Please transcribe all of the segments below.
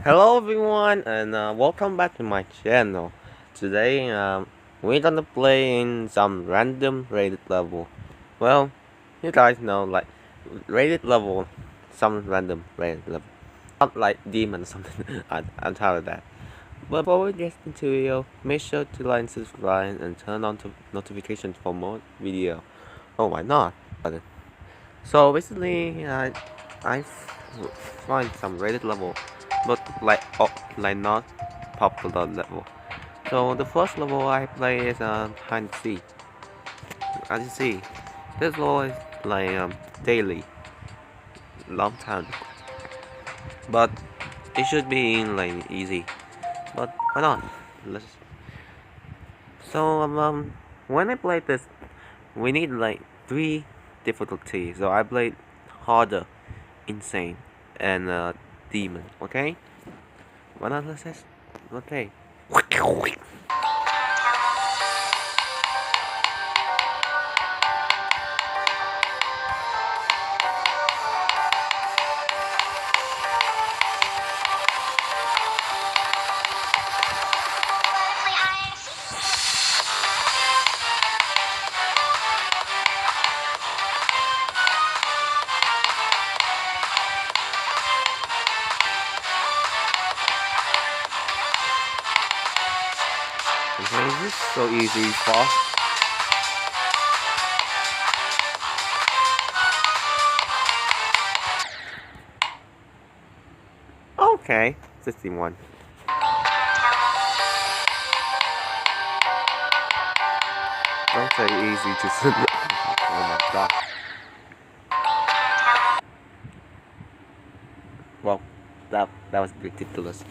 Hello everyone and welcome back to my channel. Today we're gonna play in some random rated level. Well, you guys know like rated level, some random rated level. Not like demon or something. I'm tired of that. But before we get into the video, make sure to like and subscribe and turn on to notifications for more video. Oh, why not? So basically, I find some rated level, but like not popular level. So the first level I play is hide and seek. As you see, this level is like daily, long time, but it should be in like easy. But why not? Let's. So when I play this, we need like three difficulties. So I played harder, insane, and demon. Okay. Why not? Let's just okay. Okay, this is so easy, fast. Okay, 61. Don't say easy to oh my god. Well, that was ridiculous.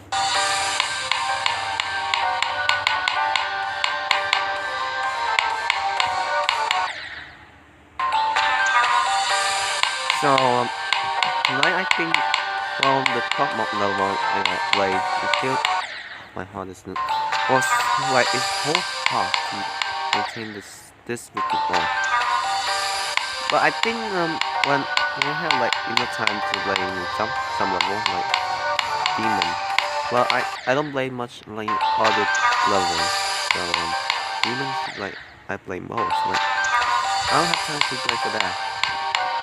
So, like I think, well, the top mod level I played is still my heart is was like it's so hard to maintain this wicked wall. But I think when we have like enough time to play some level like demon. Well, I don't play much like other levels. So demons like I play most. Like I don't have time to play for that.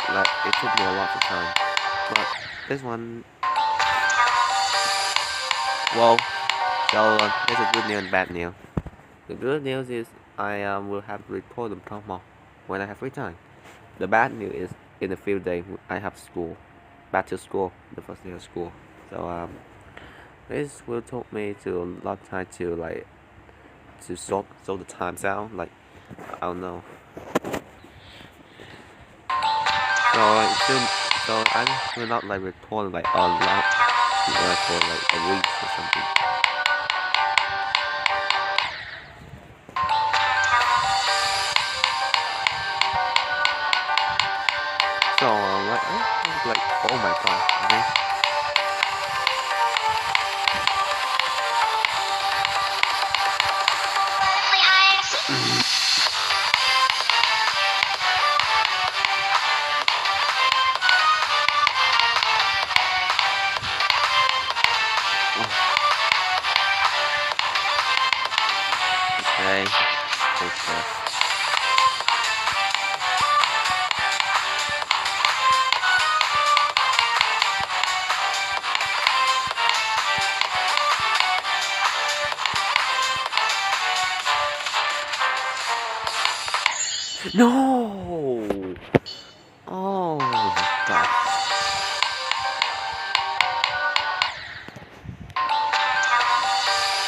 Like it took me a lot of time. But this one, well, so there's a good news and bad news. The good news is I will have to report them tomorrow when I have free time. The bad news is in a few days I have school, back to school, the first day of school. So this will take me to a lot of time to like to sort the times out. Like I don't know. So like so I will not like report like a lot for like a week or something. So like oh my god. Okay. Okay. Okay. No! Oh my god.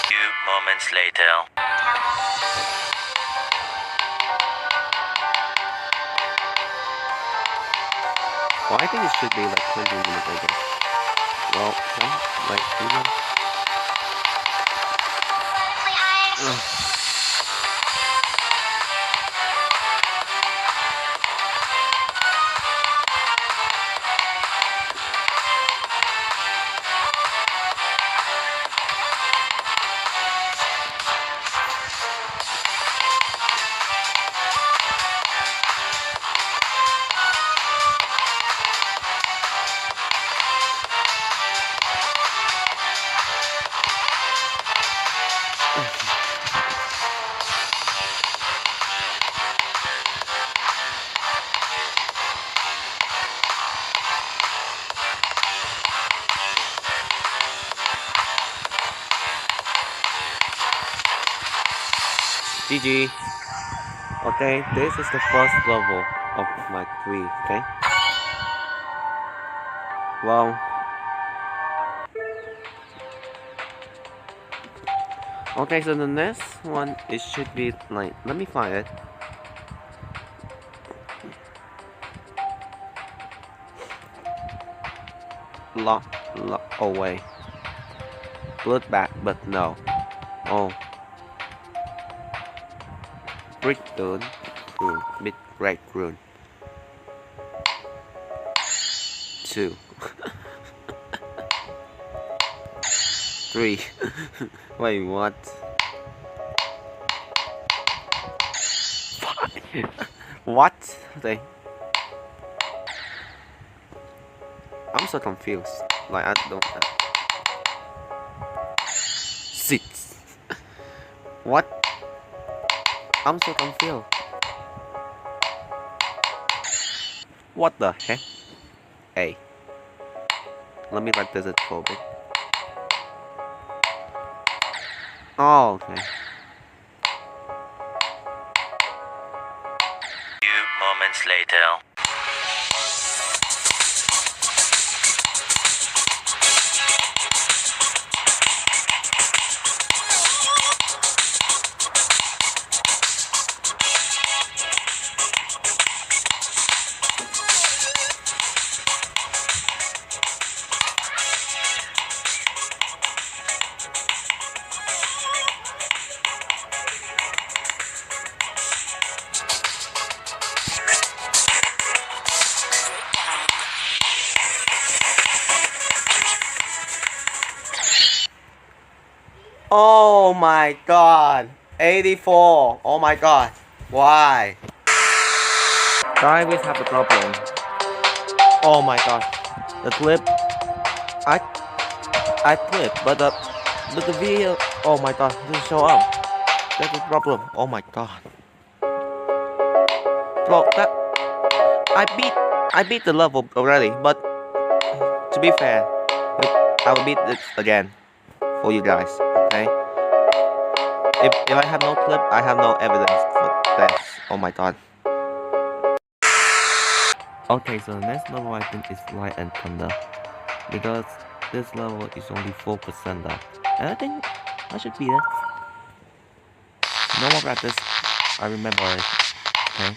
Few moments later. Well, I think it should be like 20 minutes, I guess. Well, like, you know. Ugh. GG. Okay, this is the first level of my 3, okay? Well, okay, so the next one, it should be like, let me find it. Lock away. Bloodbath, but no. Oh. Brickstone rune. Bit right rune. 2. 3. Wait, what? 5. What? Okay. I'm so confused. Like, I don't. 6. What? I'm so confused. What the heck? Hey. Let me write this at for a bit. Oh, okay. Few moments later. Oh my god. 84. Oh my god. Why? I always have a problem. Oh my god. The clip. I clip, but the video. Oh my god. Doesn't show up. That's the problem. Oh my god. Bro, that I beat the level already, but to be fair, I will beat it again for you guys. Okay. If I have no clip, I have no evidence for this. Oh my god. Okay, so the next level I think is Light and Thunder, because this level is only 4% up, and I think I should beat it. No more practice. I remember it. Okay.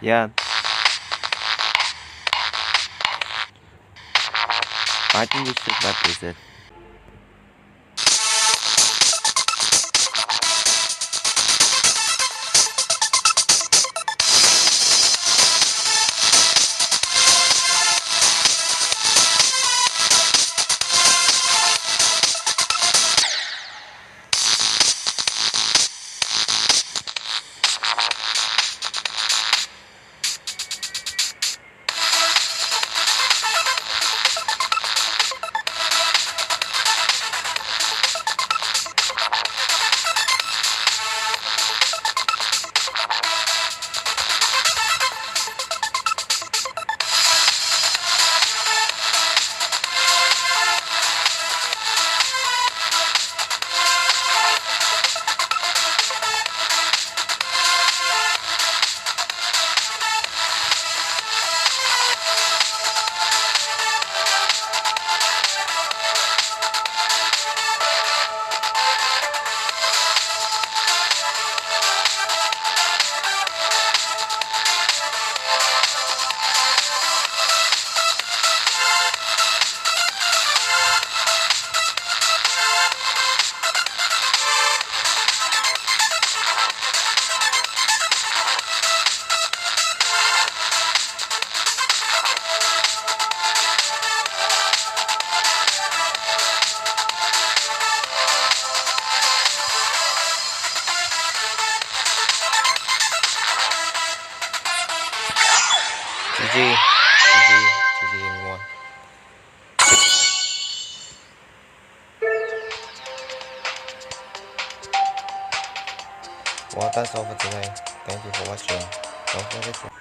Yeah. I think we should practice it. GG everyone. Well, that's all for today. Thank you for watching. Don't forget to